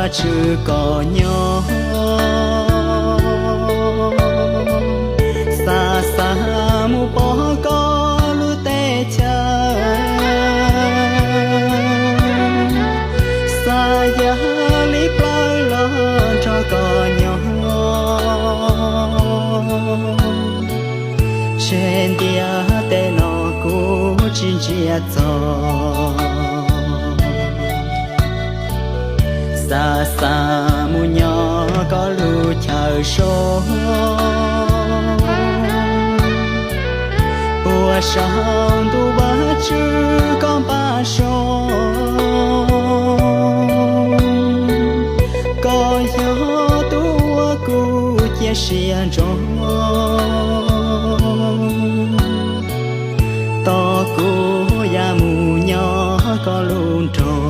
ba chữ có nhỏ xa xa mu bỏ có lu tê cha xa giá lý bao lo cho có nhỏ trên địa tê nó cũ chín chia gió xa xa mu nhỏ có lu chờ số bùa sang tu ba chữ con ba số có gió tu cu chia xiên trống to cu ya mu nhỏ có luôn trống